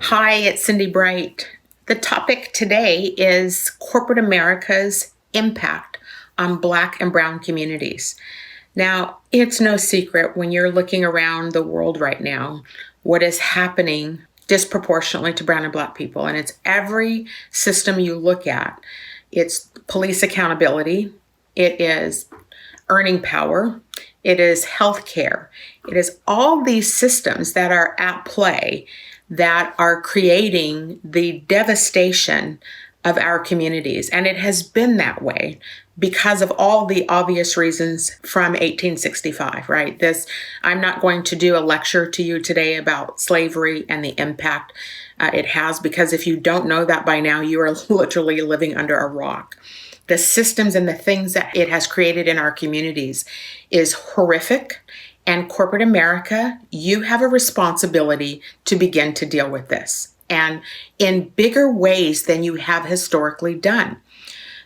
Hi, it's Cindy Bright. The topic today is corporate America's impact on Black and Brown communities. Now, it's no secret when you're looking around the world right now, what is happening disproportionately to Brown and Black people. And it's every system you look at. It's police accountability. It is earning power. It is healthcare. It is all these systems that are at play that are creating the devastation of our communities. And it has been that way because of all the obvious reasons from 1865, right? I'm not going to do a lecture to you today about slavery and the impact it has, because if you don't know that by now, you are literally living under a rock. The systems and the things that it has created in our communities is horrific. And corporate America, you have a responsibility to begin to deal with this, and in bigger ways than you have historically done.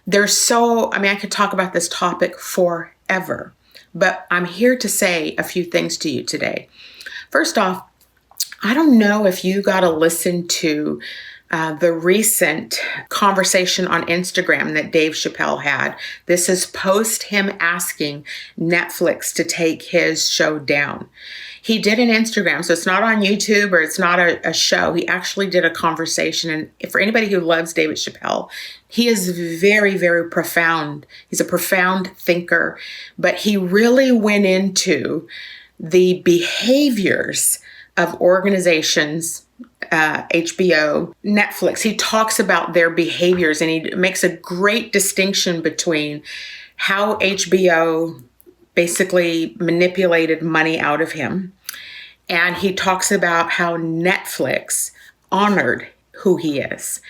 I could talk about this topic forever, but I'm here to say a few things to you today. First off, I don't know if you got to listen to the recent conversation on Instagram that Dave Chappelle had. This is post him asking Netflix to take his show down. He did an Instagram, so it's not on YouTube or it's not a show. He actually did a conversation. And for anybody who loves David Chappelle, he is very, very profound. He's a profound thinker, but he really went into the behaviors of organizations, HBO, Netflix. He talks about their behaviors, and he makes a great distinction between how HBO basically manipulated money out of him, and he talks about how Netflix honored who he is.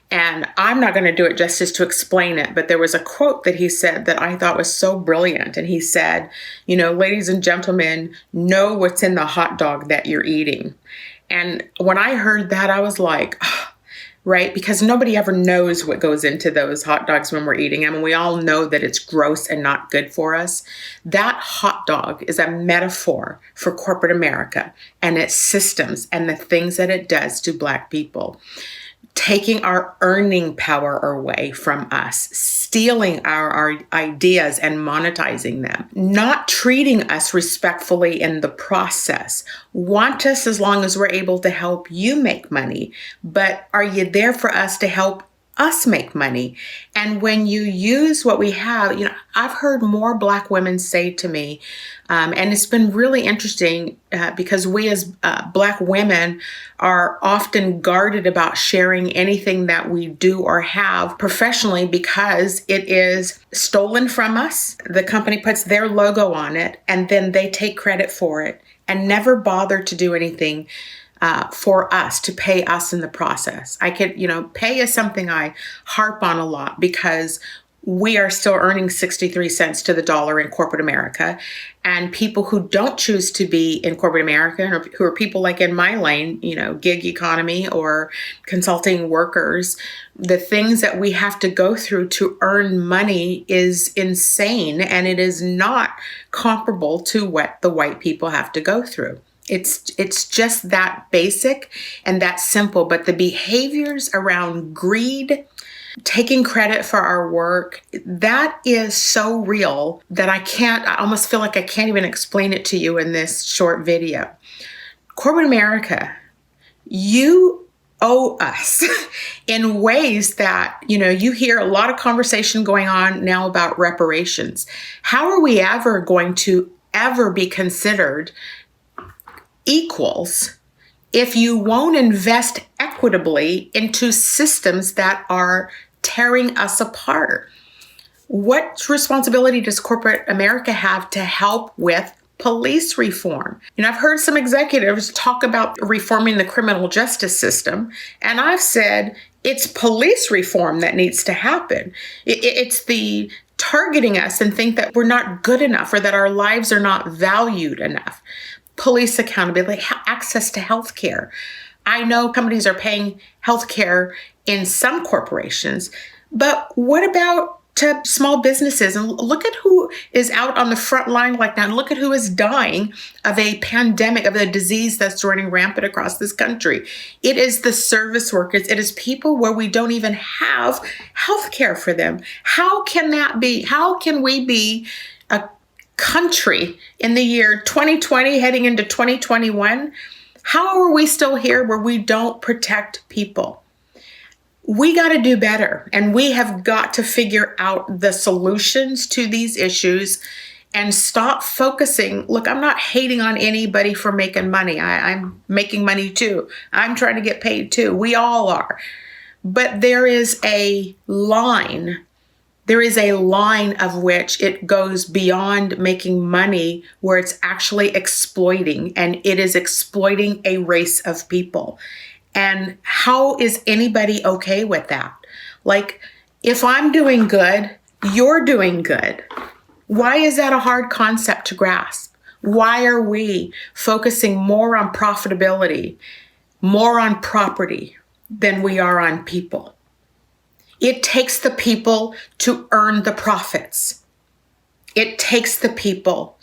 And I'm not going to do it justice to explain it, but there was a quote that he said that I thought was so brilliant. And he said, ladies and gentlemen, know what's in the hot dog that you're eating. And when I heard that, I was like, right? Because nobody ever knows what goes into those hot dogs when we're eating them. And we all know that it's gross and not good for us. That hot dog is a metaphor for corporate America and its systems and the things that it does to Black people. Taking our earning power away from us, stealing our ideas and monetizing them, not treating us respectfully in the process. Want us as long as we're able to help you make money, but are you there for us to help us make money? And when you use what we have, I've heard more Black women say to me, and it's been really interesting because we as Black women are often guarded about sharing anything that we do or have professionally because it is stolen from us. The company puts their logo on it and then they take credit for it and never bother to do anything for us, to pay us in the process. Pay is something I harp on a lot because we are still earning 63 cents to the dollar in corporate America. And people who don't choose to be in corporate America, or who are people like in my lane, gig economy or consulting workers, the things that we have to go through to earn money is insane. And it is not comparable to what the white people have to go through. It's just that basic and that simple, but the behaviors around greed, taking credit for our work, that is so real that I almost feel like I can't even explain it to you in this short video. Corporate America, you owe us in ways that, you hear a lot of conversation going on now about reparations. How are we ever going to be considered equals if you won't invest equitably into systems that are tearing us apart? What responsibility does corporate America have to help with police reform? I've heard some executives talk about reforming the criminal justice system, and I've said it's police reform that needs to happen. It's the targeting us and think that we're not good enough or that our lives are not valued enough. Police accountability, access to healthcare. I know companies are paying healthcare in some corporations, but what about to small businesses and look at who is out on the front line like that. And look at who is dying of a pandemic, of a disease that's running rampant across this country. It is the service workers. It is people where we don't even have health care for them. How can that be? How can we be a country in the year 2020 heading into 2021? How are we still here where we don't protect people? We got to do better, and we have got to figure out the solutions to these issues and stop focusing. Look, I'm not hating on anybody for making money. I'm making money too. I'm trying to get paid too. We all are. But there is a line. There is a line of which it goes beyond making money, where it's actually exploiting, and it is exploiting a race of people. And how is anybody okay with that? Like, if I'm doing good, you're doing good. Why is that a hard concept to grasp? Why are we focusing more on profitability, more on property than we are on people? It takes the people to earn the profits. It takes the people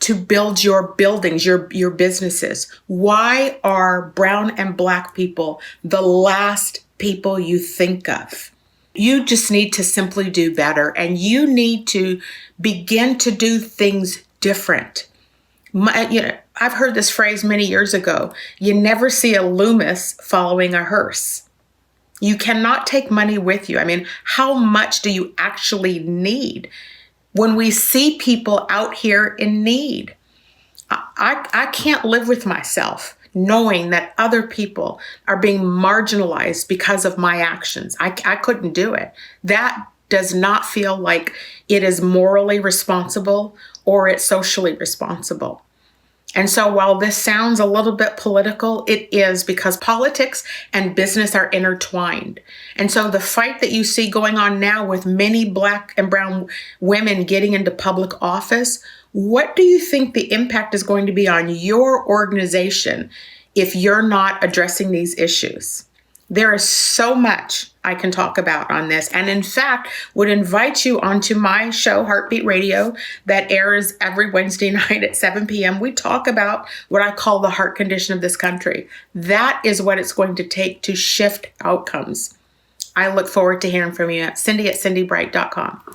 to build your buildings, your businesses. Why are brown and black people the last people you think of? You just need to simply do better, and you need to begin to do things different. I've heard this phrase many years ago. You never see a Loomis following a hearse. You cannot take money with you. I mean, how much do you actually need? When we see people out here in need, I can't live with myself knowing that other people are being marginalized because of my actions. I couldn't do it. That does not feel like it is morally responsible or it's socially responsible. And so while this sounds a little bit political, it is, because politics and business are intertwined. And so the fight that you see going on now with many black and brown women getting into public office, what do you think the impact is going to be on your organization if you're not addressing these issues? There is so much I can talk about on this, and in fact, would invite you onto my show, Heartbeat Radio, that airs every Wednesday night at 7 p.m. We talk about what I call the heart condition of this country. That is what it's going to take to shift outcomes. I look forward to hearing from you at Cindy@cindybright.com.